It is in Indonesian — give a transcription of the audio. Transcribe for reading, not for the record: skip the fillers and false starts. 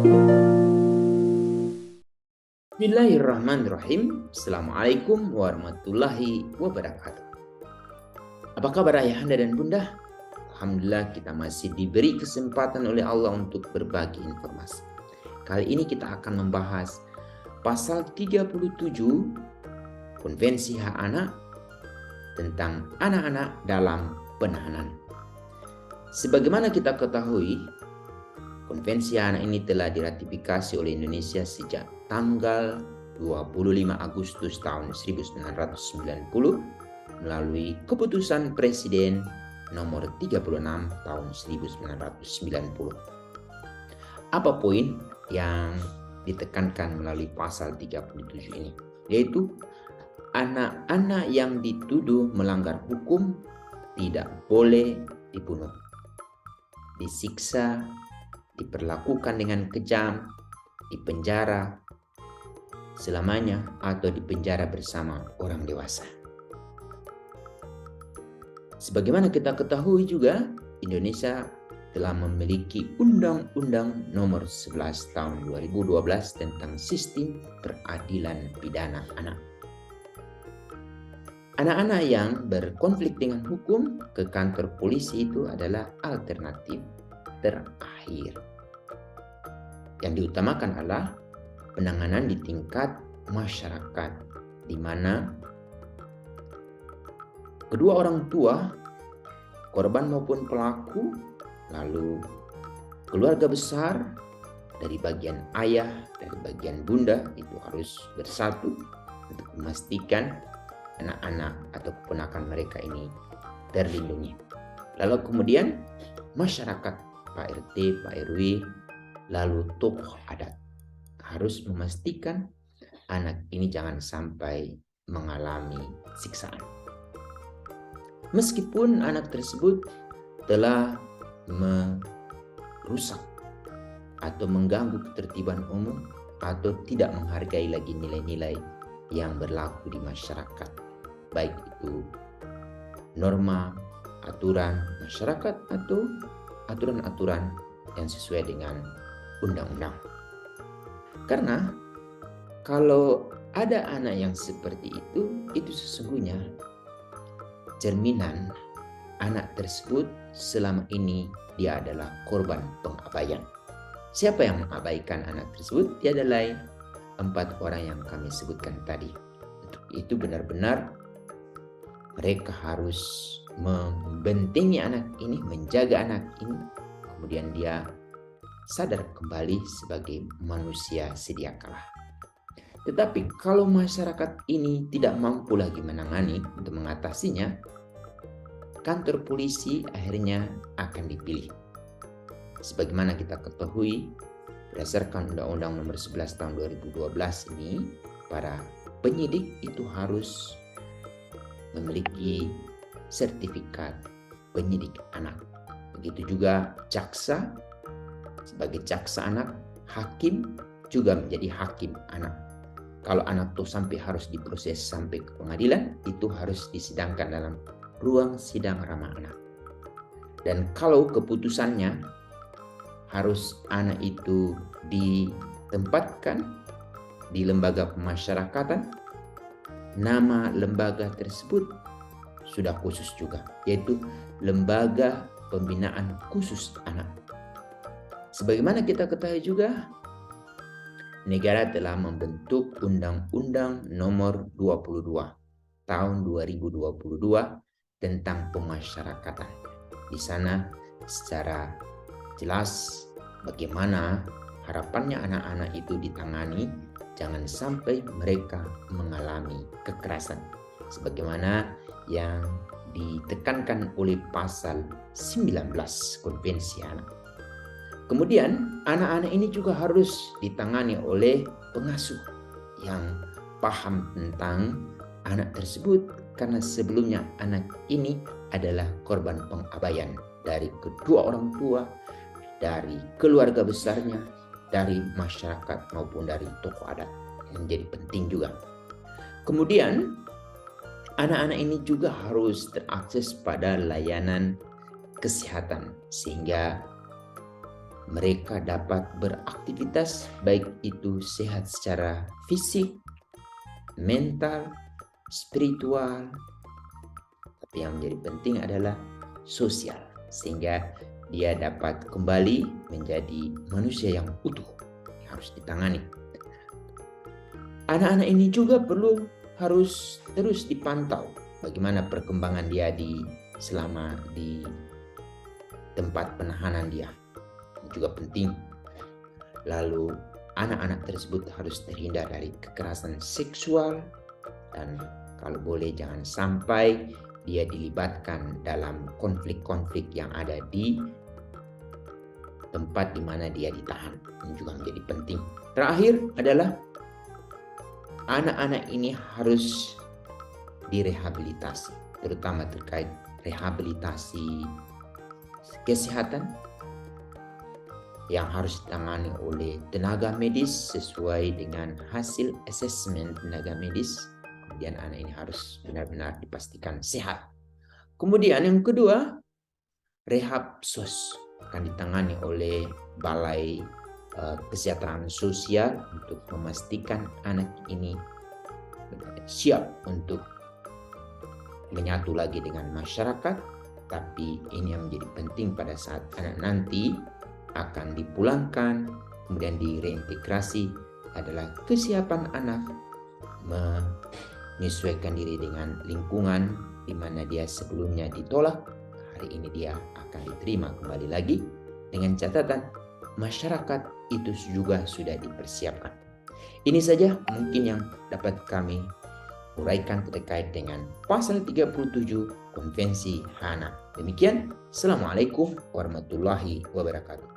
Bismillahirrahmanirrahim. Assalamualaikum warahmatullahi wabarakatuh. Apa kabar ayahanda dan bunda? Alhamdulillah kita masih diberi kesempatan oleh Allah untuk berbagi informasi. Kali ini kita akan membahas pasal 37 Konvensi Hak Anak tentang anak-anak dalam penahanan. Sebagaimana kita ketahui, Konvensi Anak ini telah diratifikasi oleh Indonesia sejak tanggal 25 Agustus tahun 1990 melalui keputusan Presiden nomor 36 tahun 1990. Apa poin yang ditekankan melalui pasal 37 ini? Yaitu anak-anak yang dituduh melanggar hukum tidak boleh dibunuh, disiksa, diperlakukan dengan kejam, dipenjara selamanya atau dipenjara bersama orang dewasa. Sebagaimana kita ketahui juga, Indonesia telah memiliki Undang-Undang Nomor 11 Tahun 2012 tentang Sistem Peradilan Pidana Anak. Anak-anak yang berkonflik dengan hukum ke kantor polisi itu adalah alternatif terakhir. Yang diutamakan adalah penanganan di tingkat masyarakat, di mana kedua orang tua, korban maupun pelaku, lalu keluarga besar dari bagian ayah, dari bagian bunda itu harus bersatu untuk memastikan anak-anak atau keponakan mereka ini terlindungi. Lalu kemudian masyarakat, Pak RT, Pak RW, lalu tokoh adat harus memastikan anak ini jangan sampai mengalami siksaan. Meskipun anak tersebut telah merusak atau mengganggu ketertiban umum atau tidak menghargai lagi nilai-nilai yang berlaku di masyarakat, baik itu norma, aturan masyarakat atau aturan-aturan yang sesuai dengan undang-undang. Karena kalau ada anak yang seperti itu sesungguhnya cerminan anak tersebut selama ini dia adalah korban pengabaian. Siapa yang mengabaikan anak tersebut? Dia adalah 4 orang yang kami sebutkan tadi. Untuk itu benar-benar mereka harus membentengi anak ini, menjaga anak ini, kemudian dia sadar kembali sebagai manusia sedia kala. Tetapi kalau masyarakat ini tidak mampu lagi menangani untuk mengatasinya, kantor polisi akhirnya akan dipilih. Sebagaimana kita ketahui, berdasarkan Undang-Undang Nomor 11 Tahun 2012 ini, para penyidik itu harus memiliki sertifikat penyidik anak. Begitu juga jaksa sebagai jaksa anak, hakim juga menjadi hakim anak. Kalau anak itu sampai harus diproses sampai ke pengadilan, itu harus disidangkan dalam ruang sidang ramah anak. Dan kalau keputusannya harus anak itu ditempatkan di lembaga pemasyarakatan, nama lembaga tersebut sudah khusus juga, yaitu Lembaga Pembinaan Khusus Anak. Sebagaimana kita ketahui juga, negara telah membentuk Undang-Undang Nomor 22 Tahun 2022 tentang pemasyarakatan. Di sana secara jelas bagaimana harapannya anak-anak itu ditangani, jangan sampai mereka mengalami kekerasan. Sebagaimana yang ditekankan oleh pasal 19 Konvensi Anak. Kemudian anak-anak ini juga harus ditangani oleh pengasuh yang paham tentang anak tersebut, karena sebelumnya anak ini adalah korban pengabaian dari kedua orang tua, dari keluarga besarnya, dari masyarakat maupun dari tokoh adat, yang menjadi penting juga. Kemudian anak-anak ini juga harus terakses pada layanan kesehatan, sehingga mereka dapat beraktivitas, baik itu sehat secara fisik, mental, spiritual, tapi yang menjadi penting adalah sosial, sehingga dia dapat kembali menjadi manusia yang utuh yang harus ditangani. Anak-anak ini juga harus terus dipantau bagaimana perkembangan dia selama di tempat penahanan dia. Ini juga penting. Lalu anak-anak tersebut harus terhindar dari kekerasan seksual, dan kalau boleh jangan sampai dia dilibatkan dalam konflik-konflik yang ada di tempat di mana dia ditahan. Ini juga menjadi penting. Terakhir adalah anak-anak ini harus direhabilitasi, terutama terkait rehabilitasi kesehatan yang harus ditangani oleh tenaga medis sesuai dengan hasil asesmen tenaga medis. Kemudian anak ini harus benar-benar dipastikan sehat. Kemudian yang kedua, rehab sos akan ditangani oleh Balai Kesejahteraan Sosial untuk memastikan anak ini siap untuk menyatu lagi dengan masyarakat. Tapi ini yang menjadi penting pada saat anak nanti akan dipulangkan, kemudian direintegrasi, adalah kesiapan anak menyesuaikan diri dengan lingkungan di mana dia sebelumnya ditolak. Hari ini dia akan diterima kembali lagi, dengan catatan masyarakat itu juga sudah dipersiapkan. Ini saja mungkin yang dapat kami uraikan terkait dengan pasal 37 Konvensi HANA. Demikian, Assalamualaikum warahmatullahi wabarakatuh.